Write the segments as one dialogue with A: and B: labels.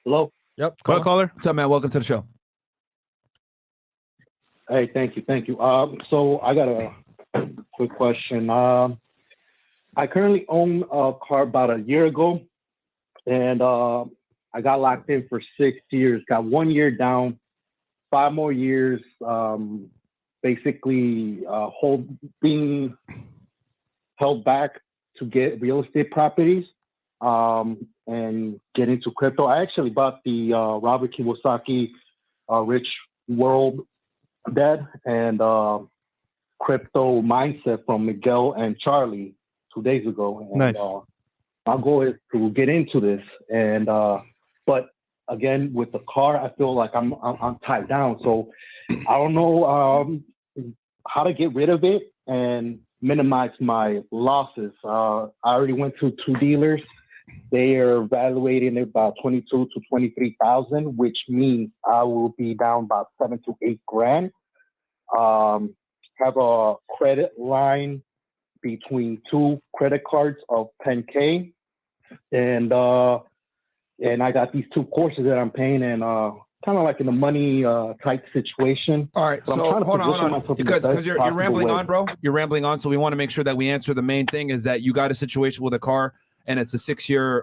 A: Hello.
B: Yep.
C: Caller.
B: What's up, man? Welcome to the show.
A: Hey, thank you. So I got a quick question. I currently own a car about a year ago, and I got locked in for 6 years. Got 1 year down, 5 more years. Basically, being held back to get real estate properties and get into crypto. I actually bought the Robert Kiyosaki Rich World Dad and crypto mindset from Miguel and Charlie 2 days ago. And,
C: Nice.
A: my goal is to get into this, and but again with the car, I feel like I'm tied down. So I don't know how to get rid of it and minimize my losses. I already went to 2 dealers. They are evaluating it about 22 to 23,000, which means I will be down about 7 to 8 grand. Have a credit line between 2 credit cards of 10K, and I got these 2 courses that I'm paying, and kind of like in a money type situation.
B: All right,
A: But
B: so hold on, because you're rambling on, bro. You're rambling on, so we want to make sure that we answer the main thing is that you got a situation with a car, and it's a 6-year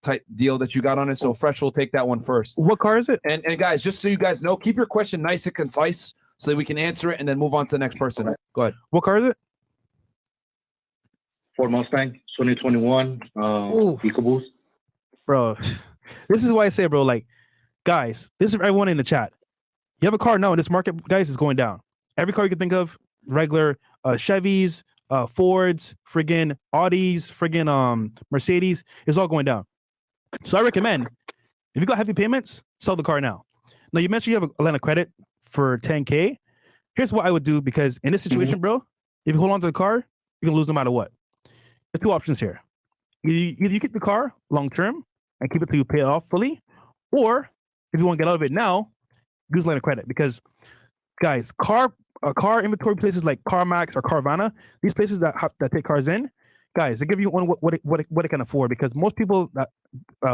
B: type deal that you got on it. So Fresh will take that one first.
C: What car is it?
B: And guys, just so you guys know, keep your question nice and concise so that we can answer it and then move on to the next person. Go ahead.
C: What car is it?
A: Ford Mustang 2021 EcoBoost.
C: Bro, this is why I say, bro, like, guys, this is everyone in the chat. You have a car now in this market, guys, is going down. Every car you can think of, regular Chevys, Fords, friggin' Audis, friggin' Mercedes, is all going down. So I recommend, if you got heavy payments, sell the car now. Now, you mentioned you have a line of credit for 10K. Here's what I would do, because in this situation, bro, if you hold on to the car, you're gonna lose no matter what. There's 2 options here. Either you keep the car long term and keep it till you pay it off fully, or if you want to get out of it now, use line of credit. Because, guys, car inventory places like CarMax or Carvana, these places that take cars in, guys, they give you what it can afford. Because most people that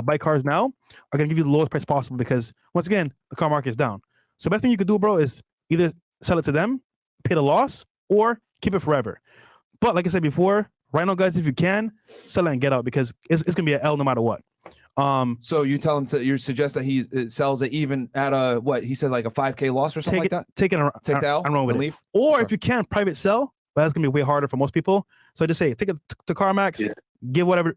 C: buy cars now are gonna give you the lowest price possible. Because once again, the car market is down. So the best thing you could do, bro, is either sell it to them, pay the loss, or keep it forever. But like I said before, right now, guys, if you can, sell it and get out, because it's gonna be an L no matter what.
B: So you tell him you suggest that he sells it even at a what he said, like a 5K loss or something like that.
C: Take the L and run with it. Or if you can, private sell, but that's gonna be way harder for most people. So I just say take it to CarMax, give whatever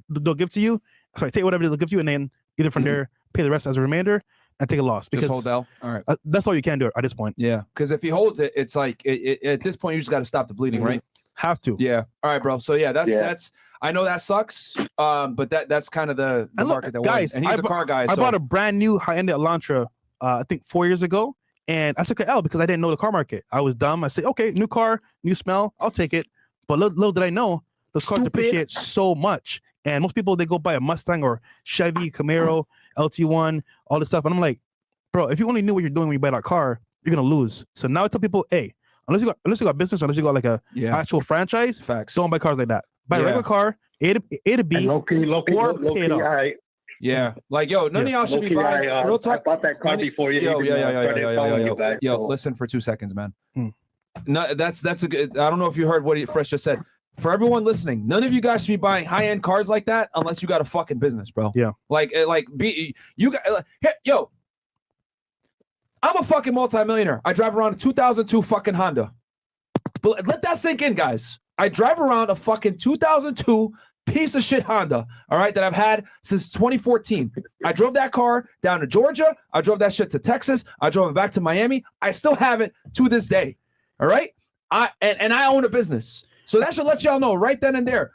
C: they'll give to you. Sorry, take whatever they'll give to you, and then either from there pay the rest as a remainder and take a loss. Because
B: just hold L. All right,
C: that's all you can do at this point.
B: Yeah, because if he holds it, it's like at this point you just got to stop the bleeding, right?
C: Have to.
B: Yeah. All right, bro. So yeah, that's I know that sucks, but that's kind of the market that
C: guys,
B: and he's a car guy.
C: I bought a brand new high-end Elantra, I think 4 years ago, and I took an L because I didn't know the car market. I was dumb. I said, okay, new car, new smell, I'll take it. But little did I know, those cars appreciate so much. And most people, they go buy a Mustang or Chevy, Camaro, LT1, all this stuff. And I'm like, bro, if you only knew what you're doing when you buy that car, you're gonna lose. So now I tell people, hey, unless you got business, unless you got like a actual franchise, don't buy cars like that. Buy a regular car, A to B, or pay it off.
B: Yeah, like none of y'all should be buying. Real talk.
A: I bought that car before you.
B: Yo, listen for 2 seconds, man. No, that's a good. I don't know if you heard what Fresh just said. For everyone listening, none of you guys should be buying high-end cars like that unless you got a fucking business, bro.
C: Yeah.
B: Yo. I'm a fucking multimillionaire. I drive around a 2002 fucking Honda. But let that sink in, guys. I drive around a fucking 2002 piece of shit Honda, all right, that I've had since 2014. I drove that car down to Georgia. I drove that shit to Texas. I drove it back to Miami. I still have it to this day, all right? I own a business. So that should let y'all know right then and there.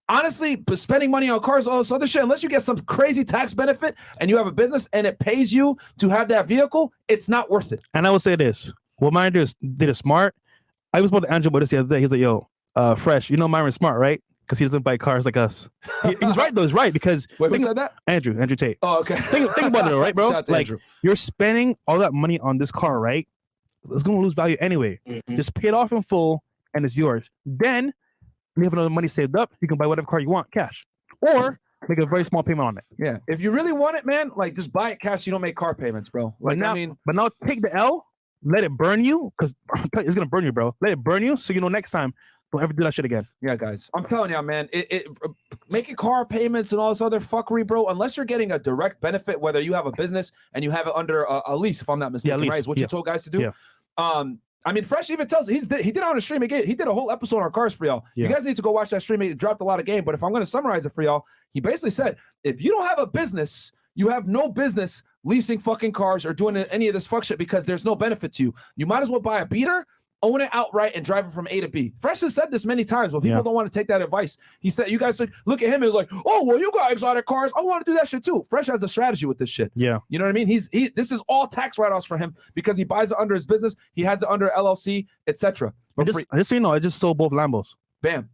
B: Honestly, but spending money on cars, all this other shit, unless you get some crazy tax benefit and you have a business and it pays you to have that vehicle, it's not worth it.
C: And I will say this. What mine did is smart. I was about to Andrew about this the other day. He's like, yo, Fresh, you know Myron's smart, right? Because he doesn't buy cars like us. He's right, though. He's right. Because
B: who said that?
C: Andrew Tate.
B: Oh, okay.
C: Think about it, right, bro? Like,
B: Andrew.
C: You're spending all that money on this car, right? It's going to lose value anyway. Just pay it off in full, and it's yours. Then, when you have another money saved up, you can buy whatever car you want, cash. Or make a very small payment on it.
B: Yeah. If you really want it, man, like just buy it cash. So you don't make car payments, bro. Like,
C: now,
B: I mean,
C: but now take the L, let it burn you, because it's gonna burn you, bro. Let it burn you, so you know next time don't ever do that shit again.
B: yeah, guys, I'm telling you, man, making car payments and all this other fuckery, bro. Unless you're getting a direct benefit, whether you have a business and you have it under a lease, if I'm not mistaken,
C: lease.
B: right? Is what you told guys to do.
C: Yeah.
B: I mean, Fresh even tells he did it on a stream again. He did a whole episode on cars for y'all.
C: Yeah.
B: You guys need to go watch that stream. He dropped a lot of game, but if I'm going to summarize it for y'all, he basically said, if you don't have a business, you have no business leasing fucking cars or doing any of this fuck shit because there's no benefit to you. You might as well buy a beater, own it outright, and drive it from A to B. Fresh has said this many times, but people don't want to take that advice. He said, you guys look at him and like, oh, well, you got exotic cars. I want to do that shit too. Fresh has a strategy with this shit.
C: Yeah.
B: You know what I mean? This is all tax write-offs for him because he buys it under his business. He has it under LLC, etc.
C: Just so you know, I just sold both Lambos.
B: Bam.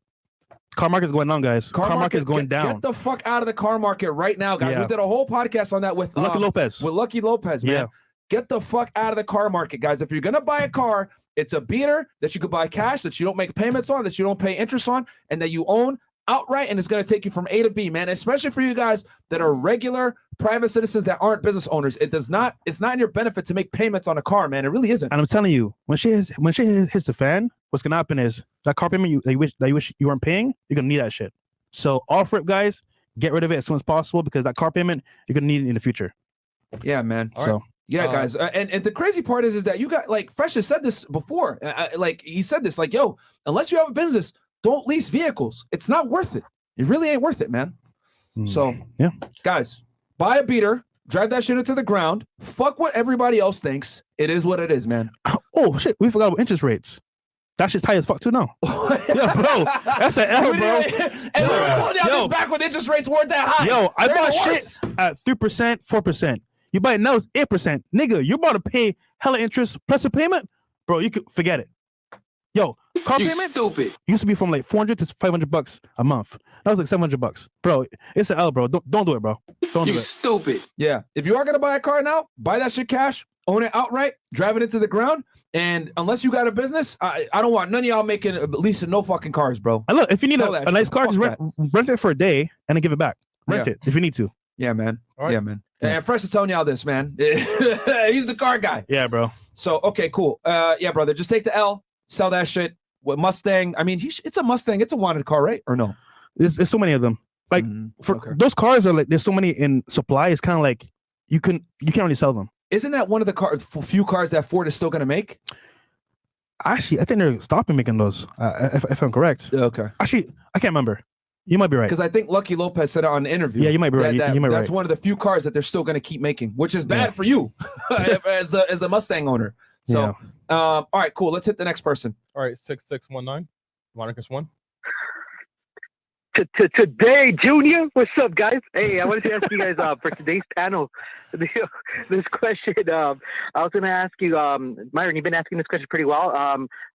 C: Car market's going down, guys. Car market is going down.
B: Get the fuck out of the car market right now, guys.
C: Yeah.
B: We did a whole podcast on that with
C: Lucky Lopez.
B: With Lucky Lopez, man.
C: Yeah.
B: Get the fuck out of the car market, guys. If you're gonna buy a car, it's a beater that you could buy cash, that you don't make payments on, that you don't pay interest on, and that you own outright, and it's gonna take you from A to B, man. Especially for you guys that are regular private citizens that aren't business owners. It's not in your benefit to make payments on a car, man. It really isn't.
C: And I'm telling you, when shit hits the fan, what's gonna happen is that car payment you wish you weren't paying, you're gonna need that shit. So offer it, guys. Get rid of it as soon as possible because that car payment you're gonna need it in the future.
B: Yeah, man.
C: So.
B: Right. Yeah, guys, and the crazy part is that you got, like, Fresh has said this before. Like, he said this, like, yo, unless you have a business, don't lease vehicles. It's not worth it. It really ain't worth it, man. So,
C: yeah,
B: guys, buy a beater, drive that shit into the ground. Fuck what everybody else thinks. It is what it is, man.
C: Oh shit, we forgot about interest rates. That shit's high as fuck too now. Yeah, bro, that's an L, bro.
B: And we were telling y'all this back when interest rates weren't that high.
C: Yo, I bought shit at 3%, 4%. You buy it now, it's 8%. Nigga, you're about to pay hella interest plus a payment? Bro, you could forget it. Yo, car payments
D: stupid.
C: Used to be from like $400 to $500 a month. That was like $700. Bro, it's an L, bro. Don't do it, bro. Don't do it.
D: Stupid.
B: Yeah. If you are going to buy a car now, buy that shit cash, own it outright, drive it into the ground. And unless you got a business, I don't want none of y'all leasing no fucking cars, bro.
C: And look, if you need a nice car, just rent it for a day and then give it back. Rent it if you need to.
B: Yeah, man.
C: Right.
B: Yeah, man. And Fresh is telling y'all this, man. He's the car guy.
C: Yeah, bro.
B: So, okay, cool. Yeah, brother, just take the L, sell that shit. With Mustang, I mean, it's a Mustang. It's a wanted car, right? Or no?
C: There's so many of them. Like those cars are like, there's so many in supply. It's kind of like you can't really sell them.
B: Isn't that one of the few cars that Ford is still going to make?
C: Actually, I think they're stopping making those. If I'm correct.
B: Okay.
C: Actually, I can't remember. You might be right.
B: Because I think Lucky Lopez said it on an interview.
C: Yeah, you might be right. You might be
B: that's
C: right.
B: one of the few cars that they're still going to keep making, which is bad for you as a Mustang owner. So, all right, cool. Let's hit the next person.
E: All right, 6619. Monica's one.
A: Today, Junior, what's up, guys? Hey, I wanted to ask you guys for today's panel this question. I was going to ask you, Myron, you've been asking this question pretty well.